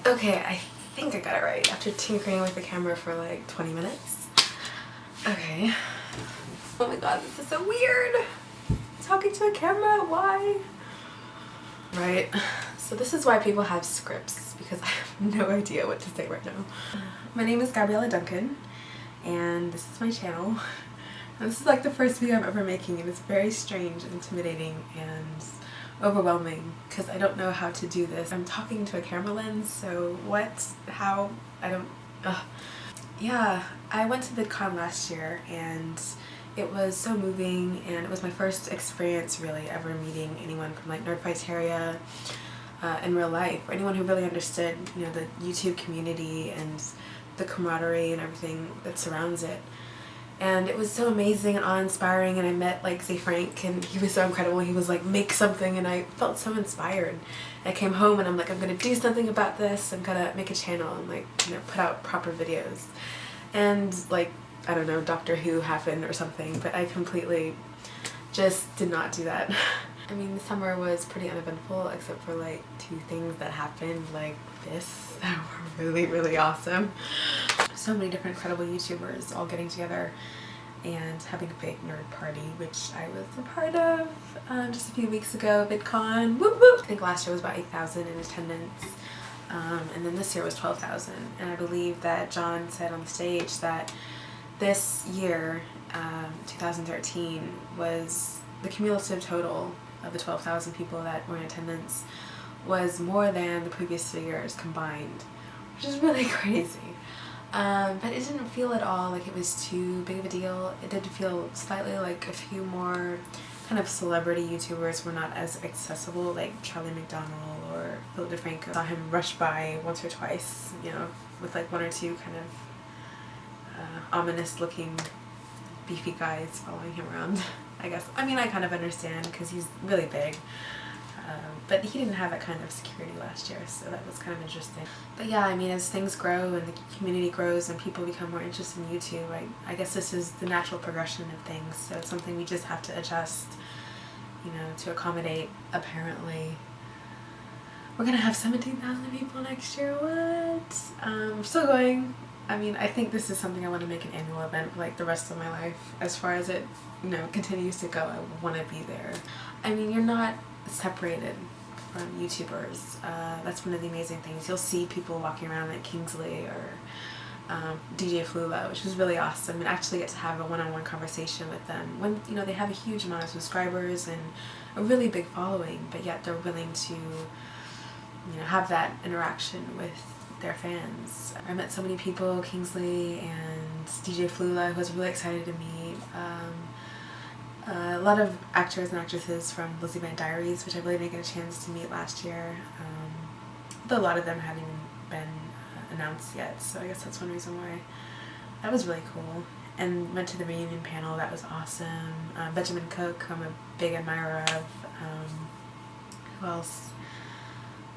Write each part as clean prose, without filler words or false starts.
Okay, I think I got it right after tinkering with the camera for like 20 minutes. Okay. Oh my god, this is so weird. Talking to a camera, why? Right. So this is why people have scripts, because I have no idea what to say right now. My name is Gabriella Duncan, and this is my channel. And this is like the first video I'm ever making, and it's very strange and intimidating and overwhelming because I don't know how to do this. I'm talking to a camera lens, so what? How? I don't... Yeah, I went to VidCon last year and it was so moving, and it was my first experience really ever meeting anyone from like Nerdfighteria in real life, or anyone who really understood, you know, the YouTube community and the camaraderie and everything that surrounds it. And it was so amazing and awe-inspiring, and I met like Zay Frank, and he was so incredible. He was like, make something, and I felt so inspired. And I came home and I'm like, I'm gonna do something about this. I'm gonna make a channel and like, you know, put out proper videos. And like, I don't know, Doctor Who happened or something, but I completely just did not do that. I mean, the summer was pretty uneventful except for like 2 things that happened like this that were really, really awesome. So many different incredible YouTubers all getting together and having a big nerd party, which I was a part of just a few weeks ago. VidCon, whoop whoop! I think last year was about 8,000 in attendance, and then this year was 12,000. And I believe that John said on the stage that this year, 2013, was the cumulative total of the 12,000 people that were in attendance was more than the previous 2 years combined, which is really crazy. But it didn't feel at all like it was too big of a deal. It did feel slightly like a few more kind of celebrity YouTubers were not as accessible, like Charlie McDonald or Philip DeFranco. I saw him rush by once or twice, you know, with like 1 or 2 kind of ominous looking beefy guys following him around, I guess. I mean, I kind of understand because he's really big. But he didn't have that kind of security last year, so that was kind of interesting. But yeah, I mean, as things grow and the community grows and people become more interested in YouTube, I guess this is the natural progression of things, so it's something we just have to adjust, you know, to accommodate. Apparently we're gonna have 17,000 people next year. What? I'm still going. I mean, I think this is something I want to make an annual event for like the rest of my life. As far as it, you know, continues to go, I want to be there. I mean, you're not separated from YouTubers. That's one of the amazing things. You'll see people walking around like Kingsley or DJ Flula, which is really awesome, and actually get to have a one-on-one conversation with them when, you know, they have a huge amount of subscribers and a really big following, but yet they're willing to, you know, have that interaction with their fans. I met so many people, Kingsley and DJ Flula, who I was really excited to meet. A lot of actors and actresses from Lizzie Band Diaries, which I really didn't get a chance to meet last year, though a lot of them hadn't even been announced yet, so I guess that's one reason why. That was really cool. And went to the reunion panel, that was awesome. Benjamin Cook, who I'm a big admirer of. Who else?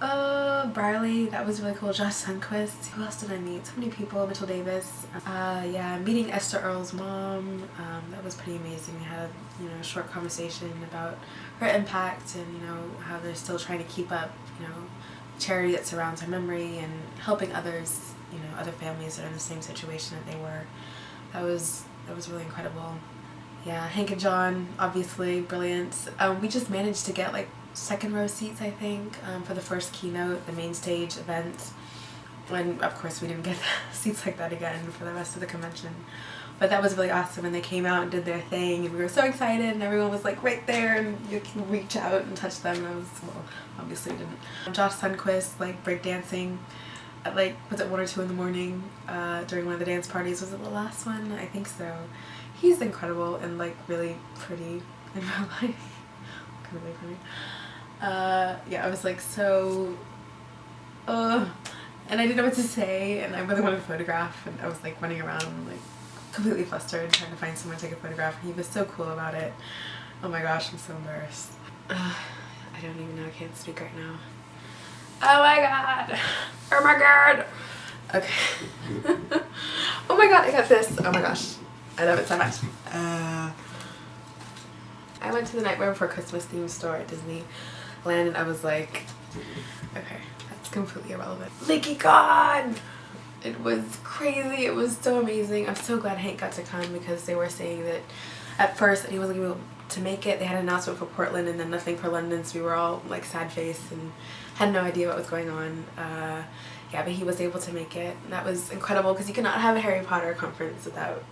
Briley, that was really cool. Josh Sundquist. Who else did I meet? So many people. Mitchell Davis. Yeah, meeting Esther Earl's mom. That was pretty amazing. We had a, you know, short conversation about her impact and, you know, how they're still trying to keep up, you know, charity that surrounds her memory and helping others, you know, other families that are in the same situation that they were. That was really incredible. Yeah, Hank and John, obviously brilliant. We just managed to get like 2nd row seats, I think, for the first keynote, the main stage event. And of course we didn't get seats like that again for the rest of the convention. But that was really awesome, and they came out and did their thing, and we were so excited, and everyone was like right there, and you can reach out and touch them. And I was, well, obviously didn't. Josh Sundquist, like breakdancing at like, was it 1 or 2 in the morning during one of the dance parties? Was it the last one? I think so. He's incredible and like really pretty in real life. Really pretty. Yeah, I was like so, and I didn't know what to say, and I really wanted a photograph, and I was like running around like completely flustered trying to find someone to take a photograph, and he was so cool about it. Oh my gosh, I'm so embarrassed. I don't even know, I can't speak right now. Oh my god! Oh my god! Okay. Oh my god, I got this! Oh my gosh. I love it so much. I went to the Nightmare Before Christmas themed store at Disneyland, and I was like, okay, It's completely irrelevant. LeakyCon! It was crazy. It was so amazing. I'm so glad Hank got to come because they were saying that at first he wasn't able to make it. They had an announcement for Portland and then nothing for London, so we were all like sad faced and had no idea what was going on. Yeah, but he was able to make it. And that was incredible because you cannot have a Harry Potter conference without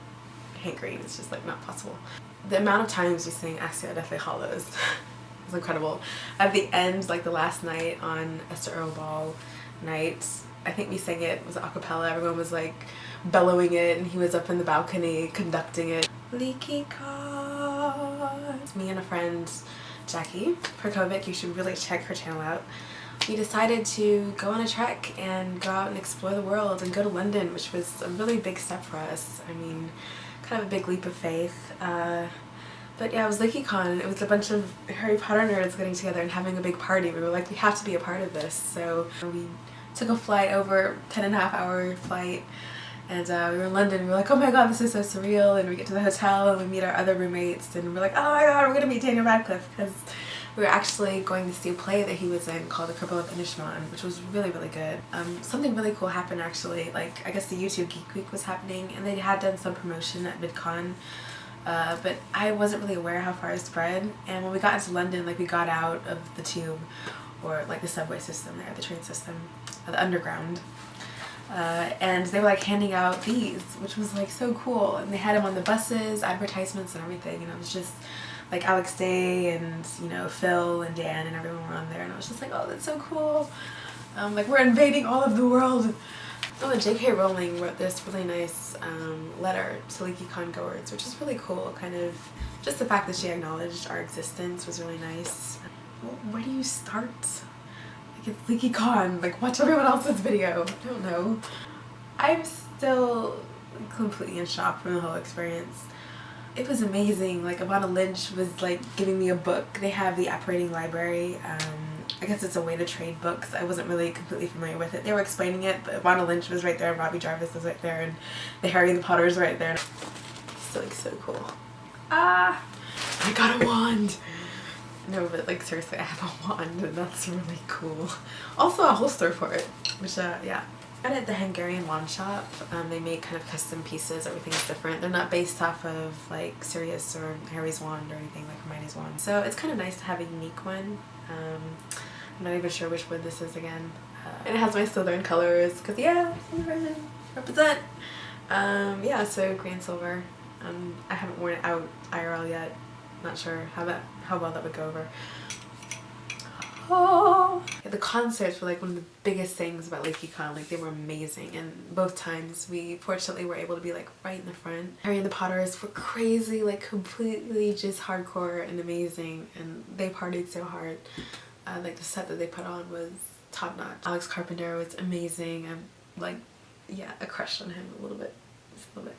Hank Green. It's just like not possible. The amount of times we sang Axio Deathly Hallows was incredible. At the end, like the last night on Esther Earl Ball night, I think we sang it was a cappella. Everyone was like bellowing it and he was up in the balcony conducting it. LeakyCon. It's me and a friend, Jackie Perkovic. You should really check her channel out. We decided to go on a trek and go out and explore the world and go to London, which was a really big step for us. I mean, kind of a big leap of faith. But yeah, it was LeakyCon. It was a bunch of Harry Potter nerds getting together and having a big party. We were like, we have to be a part of this. So we took a flight over, 10.5-hour flight, and we were in London. We were like, oh my god, this is so surreal. And we get to the hotel and we meet our other roommates and we're like, oh my god, we're gonna meet Daniel Radcliffe, because we were actually going to see a play that he was in called The Cripple of Inishmaan, which was really, really good. Something really cool happened actually. Like, I guess the YouTube Geek Week was happening and they had done some promotion at VidCon. But I wasn't really aware how far it spread, and when we got into London, like we got out of the tube, or like the subway system there, the train system, the underground, and they were like handing out these, which was like so cool, and they had them on the buses, advertisements and everything, and it was just like Alex Day and, you know, Phil and Dan and everyone were on there, and I was just like, oh, that's so cool. Like, we're invading all of the world. Oh, and J.K. Rowling wrote this really nice letter to LeakyCon goers, which is really cool. Kind of just the fact that she acknowledged our existence was really nice. Well, where do you start? Like, it's LeakyCon. Like, watch everyone else's video. I don't know. I'm still completely in shock from the whole experience. It was amazing. Like, Ivana Lynch was like giving me a book. They have the operating library. I guess it's a way to trade books. I wasn't really completely familiar with it. They were explaining it, but Ivana Lynch was right there, and Robbie Jarvis was right there, and the Harry and the Potter was right there. It's like so cool. Ah! I got a wand! No, but like seriously, I have a wand, and that's really cool. Also a holster for it, which yeah. And at the Hungarian wand shop, they make kind of custom pieces. Everything is different. They're not based off of like Sirius or Harry's wand or anything like Hermione's wand. So it's kind of nice to have a unique one. I'm not even sure which one this is again. And it has my Slytherin colors, because yeah, Slytherin represent. Yeah, so green and silver. I haven't worn it out IRL yet. Not sure how well that would go over. Oh. Yeah, the concerts were like one of the biggest things about LeakyCon. Like, they were amazing, and both times we fortunately were able to be like right in the front. Harry and the Potters were crazy, like completely just hardcore and amazing, and they partied so hard. Like, the set that they put on was top notch. Alex Carpenter was amazing. I'm like, yeah, a crush on him a little bit, just a little bit.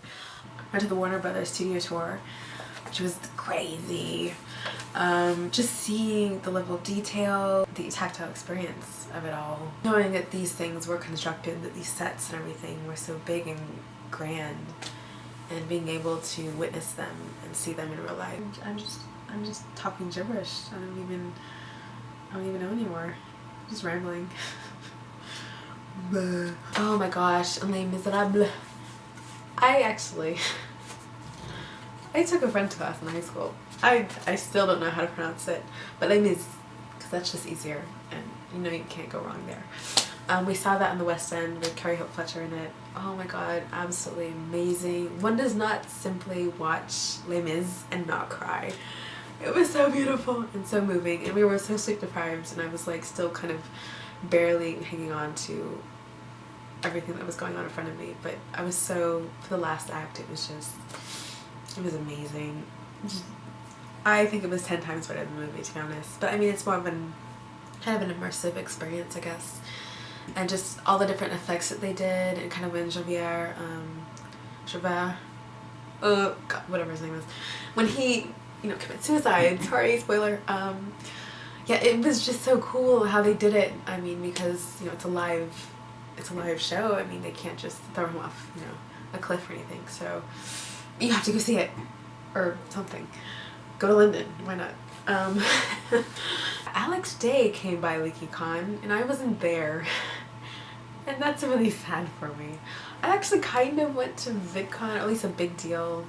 Went to the Warner Brothers studio tour, which was crazy. Just seeing the level of detail, the tactile experience of it all. Knowing that these things were constructed, that these sets and everything were so big and grand, and being able to witness them and see them in real life. I'm just talking gibberish. I don't even know anymore. I'm just rambling. Oh my gosh, Les Miserables. I took a French class in high school. I still don't know how to pronounce it, but Les Mis, because that's just easier, and you know you can't go wrong there. We saw that in the West End with Carrie Hope Fletcher in it. Oh my god, absolutely amazing. One does not simply watch Les Mis and not cry. It was so beautiful and so moving, and we were so sleep deprived, and I was like still kind of barely hanging on to everything that was going on in front of me, but I was so, for the last act, it was amazing. I think it was 10 times better than the movie, to be honest, but I mean, it's more of an kind of an immersive experience, I guess, and just all the different effects that they did, and kind of when Javert, God, whatever his name is, when he, you know, commit suicide, sorry, spoiler, yeah, it was just so cool how they did it. I mean, because, you know, it's a live show. I mean, they can't just throw him off, you know, a cliff or anything, so you have to go see it, or something. Go to London, why not? Alex Day came by LeakyCon and I wasn't there. And that's really sad for me. I actually kind of went to VidCon, or at least a big deal.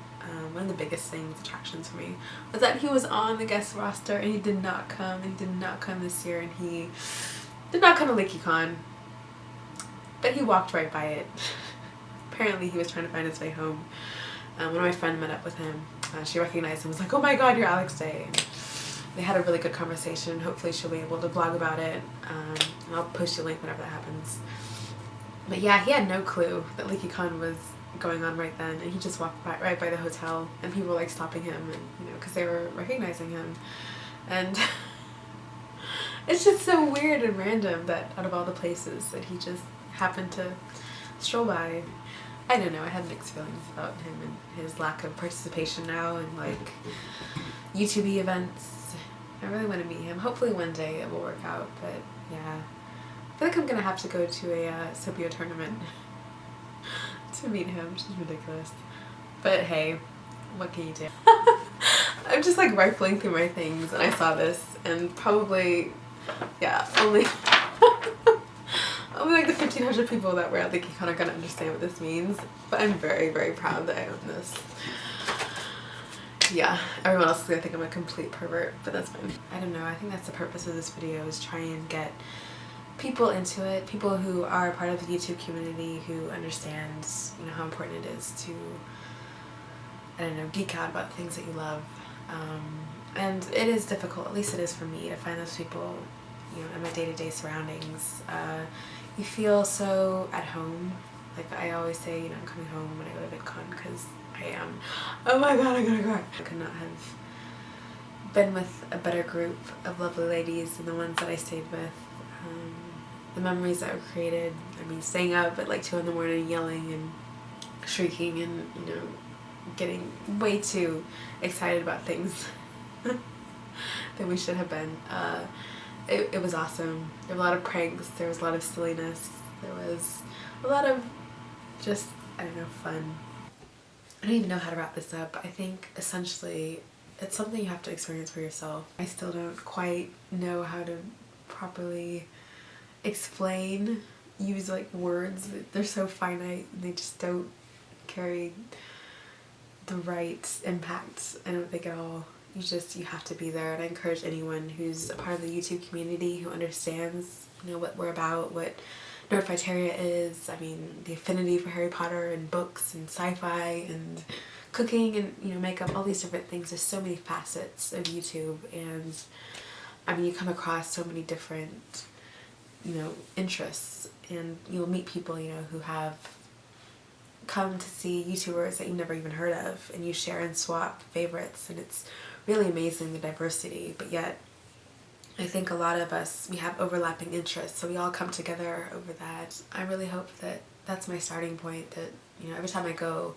One of the biggest attractions for me was that he was on the guest roster and he did not come, and he did not come this year, and he did not come to LeakyCon. But he walked right by it. Apparently he was trying to find his way home. One of my friends met up with him. She recognized him and was like, "Oh my god, you're Alex Day." And they had a really good conversation. Hopefully she'll be able to blog about it. And I'll post you a link whenever that happens. But yeah, he had no clue that LeakyCon was going on right then, and he just walked right by the hotel, and people were like stopping him, and you know, because they were recognizing him. And it's just so weird and random that out of all the places that he just happened to stroll by. I don't know, I had mixed feelings about him and his lack of participation now in like YouTube events. I really want to meet him. Hopefully one day it will work out, but yeah. I feel like I'm gonna have to go to a Sobio tournament to meet him, which is ridiculous. But hey, what can you do? I'm just like rifling through my things and I saw this, and probably, yeah, only like the 1,500 people that were at LeakyCon are gonna understand what this means. But I'm very, very proud that I own this. Yeah, everyone else is gonna think I'm a complete pervert, but that's fine. I don't know, I think that's the purpose of this video, is try and get people into it, people who are part of the YouTube community, who understand, you know, how important it is to, I don't know, geek out about things that you love. And it is difficult, at least it is for me, to find those people, you know, in my day-to-day surroundings. You feel so at home. Like I always say, you know, I'm coming home when I go to VidCon, because I am. Oh my god, I'm gonna cry. I could not have been with a better group of lovely ladies than the ones that I stayed with. The memories that were created, I mean, staying up at like 2 in the morning yelling and shrieking and, you know, getting way too excited about things that we should have been. It was awesome. There were a lot of pranks, there was a lot of silliness, there was a lot of just, I don't know, fun. I don't even know how to wrap this up. I think essentially it's something you have to experience for yourself. I still don't quite know how to properly explain, use like words. They're so finite and they just don't carry the right impact, I don't think, at all. You have to be there, and I encourage anyone who's a part of the YouTube community, who understands, you know, what we're about, what Nerdfighteria is. I mean, the affinity for Harry Potter and books and sci-fi and cooking and, you know, makeup, all these different things. There's so many facets of YouTube, and I mean, you come across so many different, you know, interests, and you'll meet people, you know, who have come to see YouTubers that you've never even heard of, and you share and swap favorites, and it's really amazing, the diversity. But yet I think a lot of us, we have overlapping interests, so we all come together over that. I really hope that that's my starting point, that, you know, every time I go,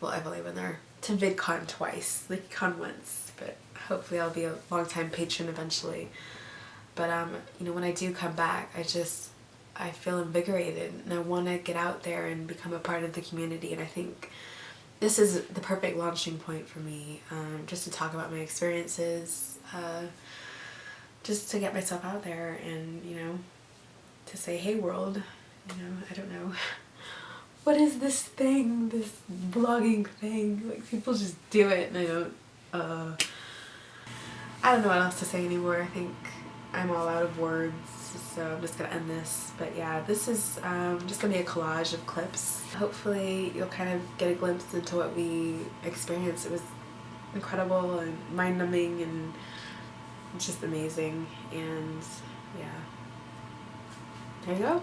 well, I've only been there to VidCon twice, LeakyCon once, but hopefully I'll be a long-time patron eventually. But you know, when I do come back, I feel invigorated, and I want to get out there and become a part of the community. And I think this is the perfect launching point for me, just to talk about my experiences, just to get myself out there, and, you know, to say, hey world, you know, I don't know, what is this thing, this vlogging thing? Like, people just do it, and I don't know what else to say anymore. I think I'm all out of words, so I'm just gonna end this. But yeah, this is just gonna be a collage of clips. Hopefully you'll kind of get a glimpse into what we experienced. It was incredible and mind-numbing and just amazing, and yeah, there you go.